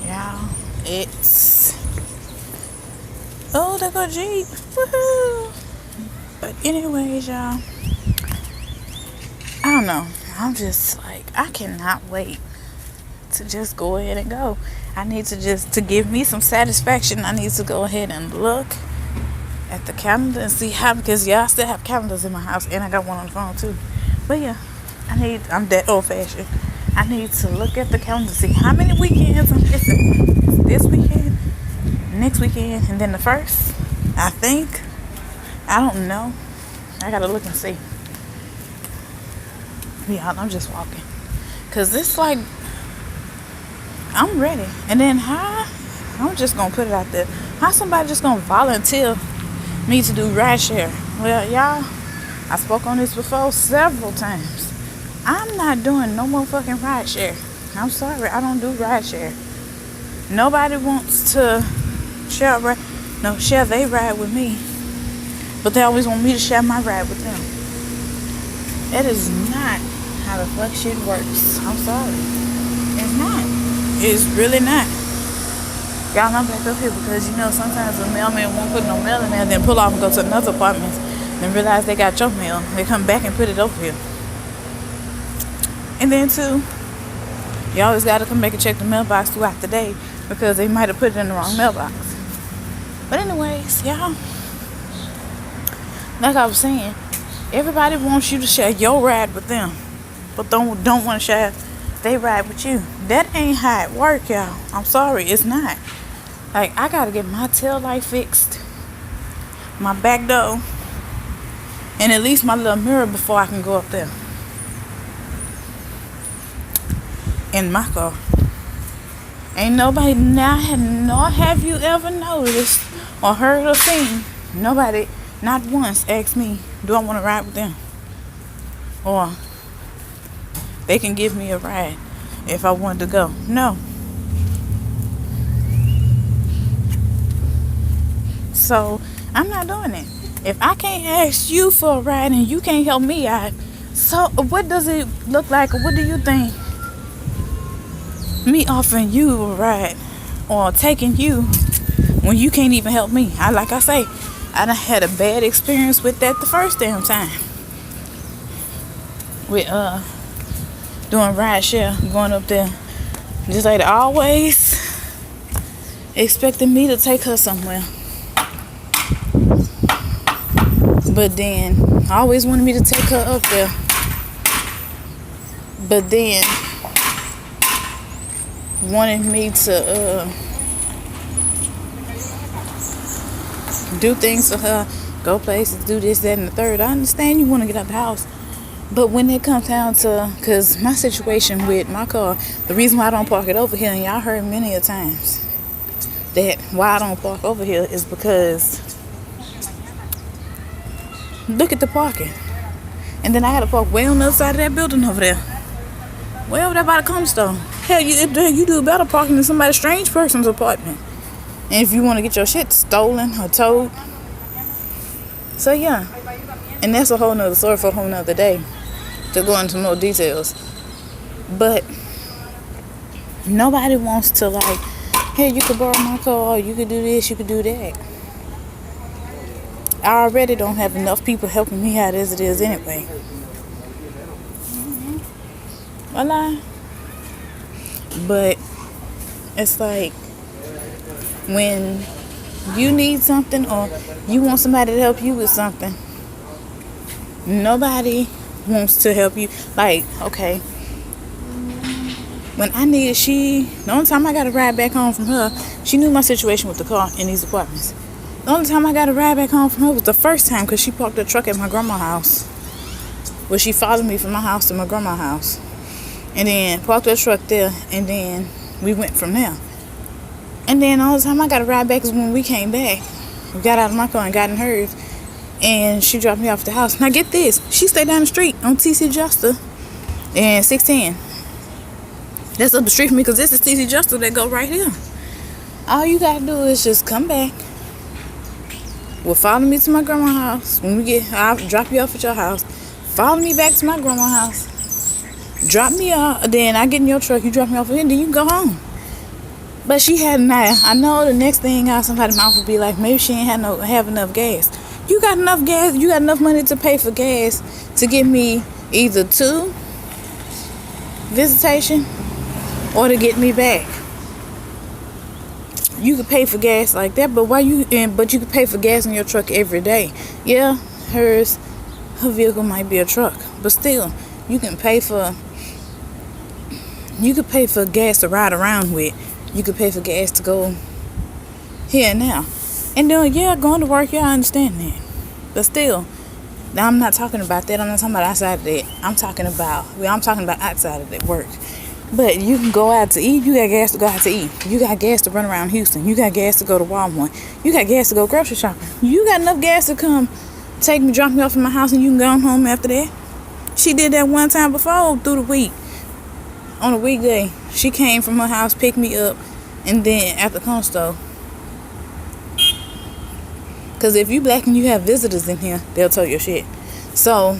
Y'all, it's oh, there go Jeep. Woohoo! But anyways, y'all, I don't know. I'm just like, I cannot wait to just go ahead and go. I need to just, to give me some satisfaction, I need to go ahead and look at the calendar and see how, because y'all still have calendars in my house and I got one on the phone too. But yeah, I'm that old fashioned. I need to look at the calendar, see how many weekends I'm missing. This weekend, next weekend, and then the first, I think. I don't know. I gotta look and see. Yeah, I'm just walking. Cause it's like, I'm ready. And then how, I'm just gonna put it out there. How somebody just gonna volunteer me to do ride share? Well, y'all, I spoke on this before several times. I'm not doing no more fucking ride share. I'm sorry, I don't do ride share. Nobody wants to share they ride with me. But they always want me to share my ride with them. That is not how the fuck shit works. I'm sorry. It's not. It's really not. Y'all, I'm back up here because, you know, sometimes the mailman won't put no mail in there, then pull off and go to another apartment, then realize they got your mail. They come back and put it over here. And then, too, you always got to come back and check the mailbox throughout the day because they might have put it in the wrong mailbox. But anyways, y'all, like I was saying, everybody wants you to share your ride with them, but don't want to share they ride with you. That ain't how it work, y'all. I'm sorry, it's not. Like, I gotta get my tail light fixed, my back door, and at least my little mirror before I can go up there in my car. Ain't nobody now, nor have you ever noticed or heard or seen nobody not once asked me, do I want to ride with them? Or they can give me a ride if I wanted to go. No. So I'm not doing it. If I can't ask you for a ride and you can't help me out, so what does it look like? What do you think me offering you a ride or taking you when you can't even help me? Like I say, I done had a bad experience with that the first damn time. With doing ride share, going up there, just like always expecting me to take her somewhere. But then always wanted me to take her up there. But then wanted me to do things for her, go places, do this, that, and the third. I understand you want to get out the house. But when it comes down to, because my situation with my car, the reason why I don't park it over here, and y'all heard many a times that why I don't park over here is because look at the parking. And then I got to park way on the other side of that building over there. Way over there by the corner store. Hell, you do better parking than somebody's strange person's apartment. And if you want to get your shit stolen or towed. So yeah. And that's a whole nother story for a whole nother day to go into more details. But nobody wants to like, hey, you could borrow my car, you could do this, you could do that. I already don't have enough people helping me out as it is anyway. Voila. But it's like when you need something or you want somebody to help you with something, nobody wants to help you. Like, okay, when I needed, the only time I got a ride back home from her, she knew my situation with the car in these apartments. The only time I got a ride back home from her was the first time because she parked the truck at my grandma's house. Well, she followed me from my house to my grandma's house. And then parked her truck there, and then we went from there. And then all the time I got a ride back is when we came back. We got out of my car and got in hers. And she dropped me off at the house. Now get this. She stayed down the street on TC Juster and 610. That's up the street from me because this is TC Juster that go right here. All you got to do is just come back. Well, follow me to my grandma's house. I'll drop you off at your house. Follow me back to my grandma's house. Drop me off. Then I get in your truck. You drop me off here. Then you can go home. But she had not. I know the next thing out somebody's mouth would be like, maybe she ain't have enough gas. You got enough gas. You got enough money to pay for gas to get me either to visitation or to get me back. You could pay for gas like that, but but you could pay for gas in your truck every day. Yeah, her vehicle might be a truck, but still, you could pay for gas to ride around with. You could pay for gas to go here and now. And then, yeah, going to work, yeah, I understand that. But still, now I'm not talking about that. I'm not talking about outside of that. I'm talking about outside of that work. But you can go out to eat. You got gas to go out to eat. You got gas to run around Houston. You got gas to go to Walmart. You got gas to go grocery shopping. You got enough gas to come drop me off in my house, and you can go home after that. She did that one time before through the week. On a weekday, she came from her house, picked me up, and then at the corner store. Because if you black and you have visitors in here, they'll tell your shit. So,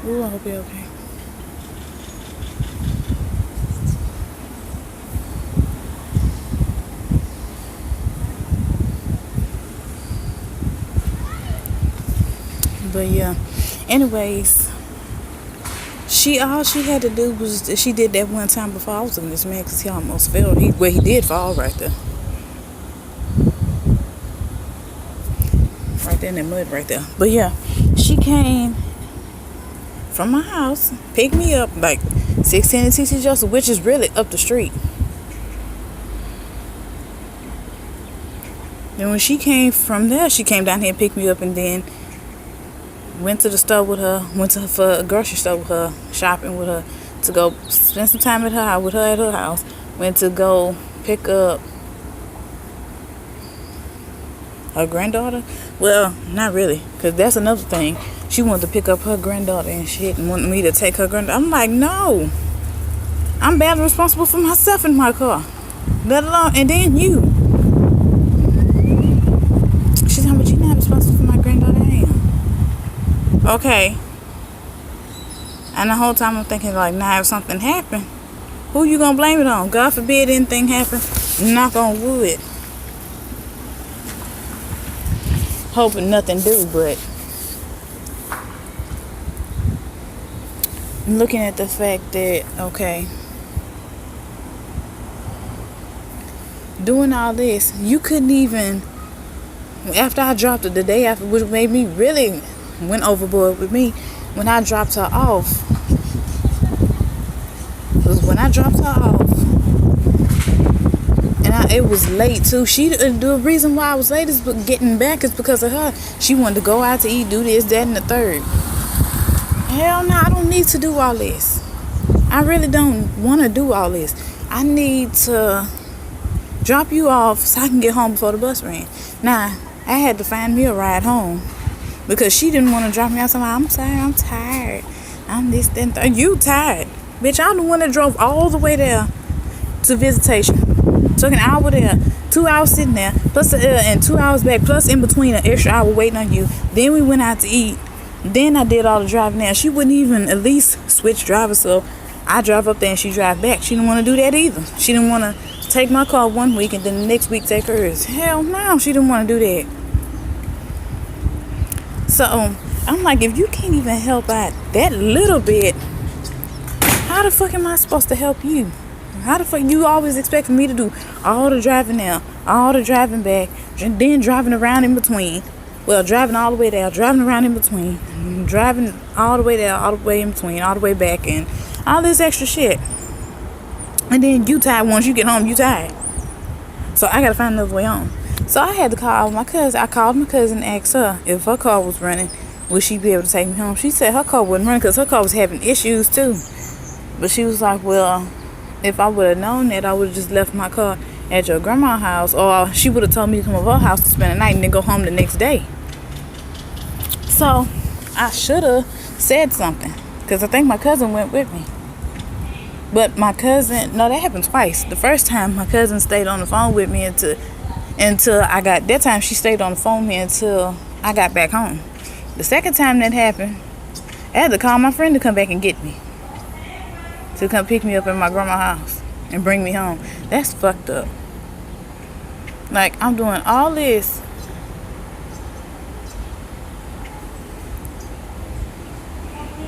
ooh, I hope you're okay. But yeah, anyways, all she had to do was she did that one time before. I was looking at this man because he almost fell. He did fall right there in that mud right there. But yeah, she came from my house, picked me up like 16 and TC Joseph, which is really up the street. Then when she came from there, she came down here and picked me up, and then went to the store with her, for a grocery store with her, shopping with her, to go spend some time at her house, went to go pick up her granddaughter. Well, not really, because that's another thing. She wanted to pick up her granddaughter and shit and wanted me to take her granddaughter. I'm like, no. I'm badly responsible for myself in my car. Let alone, and then you. She's like, but you're not responsible for my granddaughter. I am. Okay. And the whole time I'm thinking like, now if something happened, who you gonna blame it on? God forbid anything happen. Knock on wood. Hoping nothing do, but looking at the fact that, okay, doing all this, you couldn't even, after I dropped her, the day after, which made me really went overboard with me, when I dropped her off, and it was late too. The reason why I was late is getting back is because of her. She wanted to go out to eat, do this, that, and the third. Hell no, I don't need to do all this. I really don't want to do all this. I need to drop you off so I can get home before the bus ran. Now, I had to find me a ride home because she didn't want to drop me out. So I'm sorry, I'm tired. I'm this, that, and third. You tired. Bitch, I'm the one that drove all the way there to visitation. Took an hour there, 2 hours sitting there, plus and 2 hours back, plus in between an extra hour waiting on you. Then we went out to eat. Then I did all the driving there. She wouldn't even at least switch drivers, so I drive up there and she drive back. She didn't want to do that either. She didn't want to take my car one week and then the next week take hers. Hell no, she didn't want to do that. So I'm like, if you can't even help out that little bit, how the fuck am I supposed to help you? How the fuck you always expect me to do all the driving now, all the driving back, and then driving around in between? Well, driving all the way there, driving around in between, driving all the way there, all the way in between, all the way back, and all this extra shit. And then you tired. Once you get home, you tired. So I gotta find another way home. So I had to call my cousin. I called my cousin and asked her if her car was running, would she be able to take me home? She said her car wasn't running because her car was having issues too. But she was like, well, if I would have known that, I would have just left my car at your grandma's house, or she would have told me to come over her house to spend the night and then go home the next day. So I should have said something, because I think my cousin went with me. But my cousin, no, that happened twice. The first time my cousin stayed on the phone with me until I got, that time she stayed on the phone with me until I got back home. The second time that happened, I had to call my friend to come back and get me. To come pick me up at my grandma's house and bring me home. That's fucked up. Like, I'm doing all this.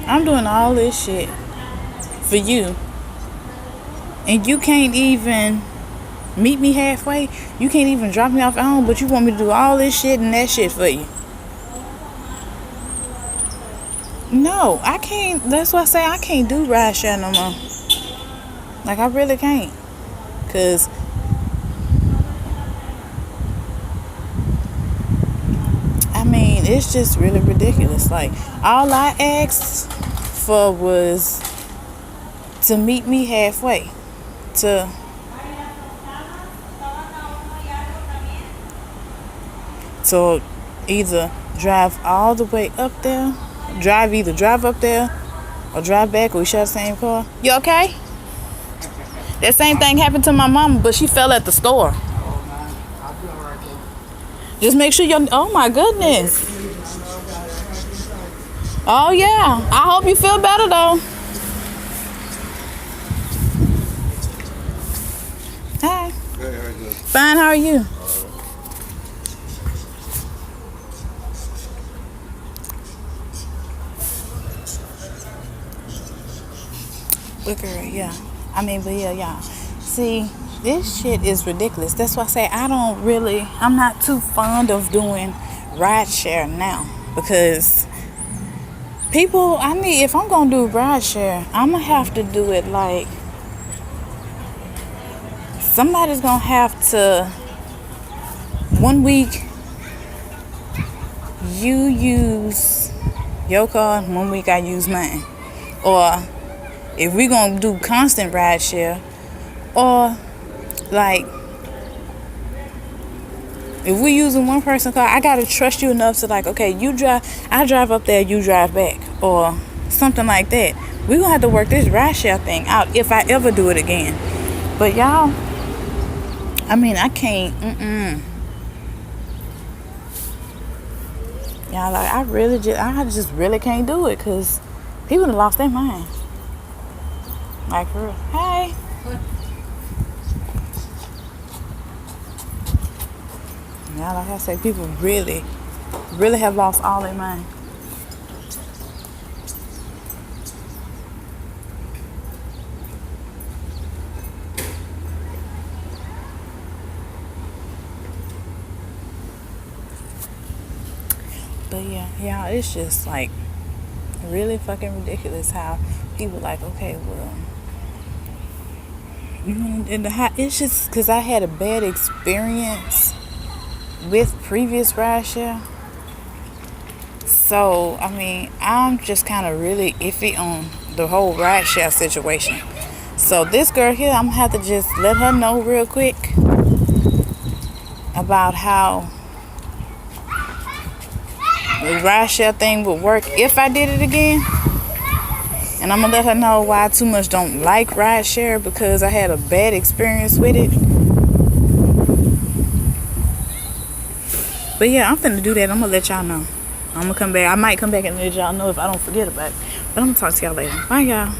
I'm doing all this shit for you. And you can't even meet me halfway. You can't even drop me off at home, but you want me to do all this shit and that shit for you. No, I can't. That's why I say I can't do ride share no more. Like, I really can't. Because I mean, it's just really ridiculous. Like, all I asked for was to meet me halfway. To either drive all the way up there, drive up there, or drive back, or we share the same car. You okay? That same thing happened to my mama, but she fell at the store. Just make sure you're, oh my goodness. Oh yeah, I hope you feel better though. Hi. Hey, how you doing? Fine, how are you? But girl, yeah. But yeah. See, this shit is ridiculous. That's why I say I'm not too fond of doing ride share now. Because if I'm gonna do ride share, I'm gonna have to do it like, somebody's gonna have to, 1 week, you use your car, 1 week I use mine. Or if we're gonna do constant ride share, or like, if we're using one person car, I gotta trust you enough to like, okay, I drive up there, you drive back, or something like that. We're gonna have to work this ride share thing out if I ever do it again. But y'all, I can't, Y'all, like, I just really can't do it, because people have lost their mind. Like, for real. Hey. Yeah, like I say, people really, really have lost all their mind. But yeah, it's just like really fucking ridiculous how people like, okay, well, it's just because I had a bad experience with previous rideshare. So, I'm just kind of really iffy on the whole rideshare situation. So this girl here, I'm going to have to just let her know real quick about how the rideshare thing would work if I did it again. And I'm going to let her know why I too much don't like rideshare, because I had a bad experience with it. But yeah, I'm finna do that. I'm gonna let y'all know. I'm gonna come back. I might come back and let y'all know if I don't forget about it. But I'm gonna talk to y'all later. Bye, y'all.